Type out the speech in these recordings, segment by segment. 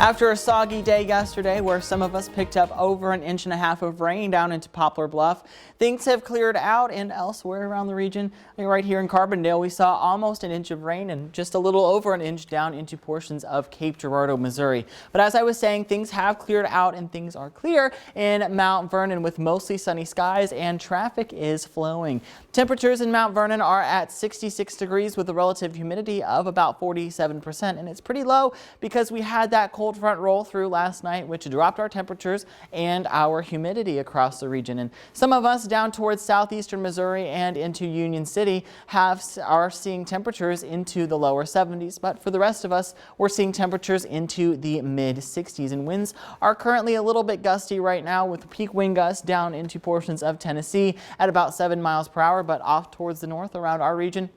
After a soggy day yesterday where some of us picked up over 1.5 inches of rain down into Poplar Bluff, things have cleared out, and elsewhere around the region, right here in Carbondale, we saw almost 1 inch of rain and just a little over 1 inch down into portions of Cape Girardeau, Missouri. But as I was saying, things have cleared out and things are clear in Mount Vernon with mostly sunny skies and traffic is flowing. Temperatures in Mount Vernon are at 66 degrees with a relative humidity of about 47%, and it's pretty low because we had that cold front roll through last night, which dropped our temperatures and our humidity across the region. And some of us down towards southeastern Missouri and into Union City are seeing temperatures into the lower 70s, but for the rest of us, we're seeing temperatures into the mid 60s, and winds are currently a little bit gusty right now with peak wind gusts down into portions of Tennessee at about 7 miles per hour, but off towards the north around our region,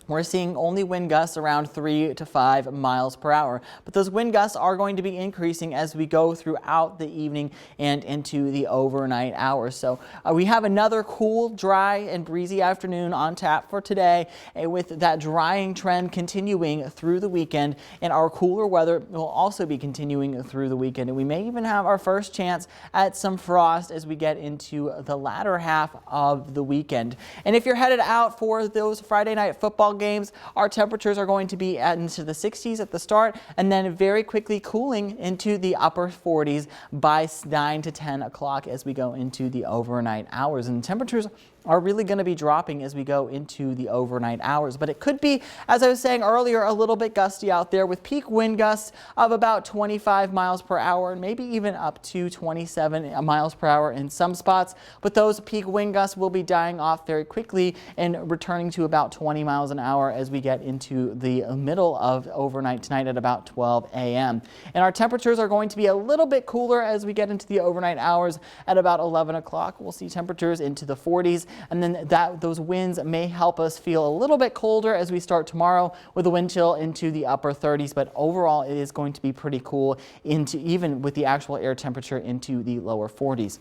we're seeing only wind gusts around 3 to 5 miles per hour. But those wind gusts are going to be increasing as we go throughout the evening and into the overnight hours. So we have another cool, dry and breezy afternoon on tap for today, with that drying trend continuing through the weekend, and our cooler weather will also be continuing through the weekend. And we may even have our first chance at some frost as we get into the latter half of the weekend. And if you're headed out for those Friday night football games, our temperatures are going to be into the 60s at the start and then very quickly cooling into the upper 40s by 9 to 10 o'clock as we go into the overnight hours. And temperatures are really going to be dropping as we go into the overnight hours. But it could be, as I was saying earlier, a little bit gusty out there with peak wind gusts of about 25 miles per hour and maybe even up to 27 miles per hour in some spots. But those peak wind gusts will be dying off very quickly and returning to about 20 miles an hour as we get into the middle of overnight tonight at about 12 a.m. And our temperatures are going to be a little bit cooler as we get into the overnight hours at about 11 o'clock. We'll see temperatures into the 40s. And then those winds may help us feel a little bit colder as we start tomorrow with a wind chill into the upper 30s. But overall, it is going to be pretty cool even with the actual air temperature into the lower 40s.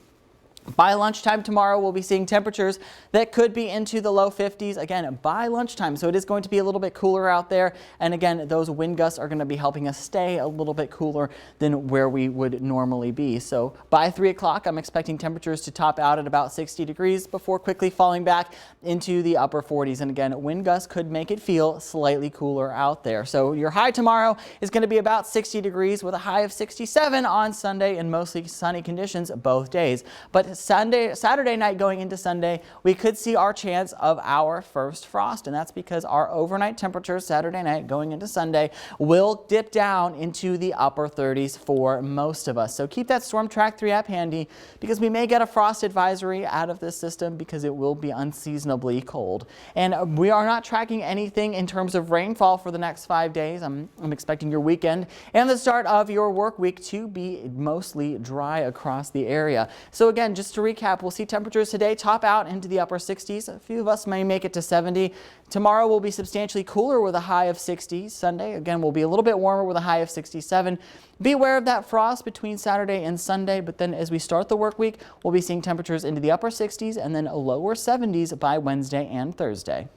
By lunchtime tomorrow, we'll be seeing temperatures that could be into the low 50s again by lunchtime. So it is going to be a little bit cooler out there. And again, those wind gusts are going to be helping us stay a little bit cooler than where we would normally be. So by 3 o'clock, I'm expecting temperatures to top out at about 60 degrees before quickly falling back into the upper 40s. And again, wind gusts could make it feel slightly cooler out there. So your high tomorrow is going to be about 60 degrees with a high of 67 on Sunday and mostly sunny conditions both days. But Saturday night going into Sunday, we could see our chance of our first frost, and that's because our overnight temperatures Saturday night going into Sunday will dip down into the upper 30s for most of us. So keep that Storm Track 3 app handy because we may get a frost advisory out of this system because it will be unseasonably cold. And we are not tracking anything in terms of rainfall for the next 5 days. I'm expecting your weekend and the start of your work week to be mostly dry across the area. So again, just to recap, we'll see temperatures today top out into the upper 60s. A few of us may make it to 70. Tomorrow will be substantially cooler with a high of 60. Sunday, again, will be a little bit warmer with a high of 67. Be aware of that frost between Saturday and Sunday, but then as we start the work week, we'll be seeing temperatures into the upper 60s and then lower 70s by Wednesday and Thursday.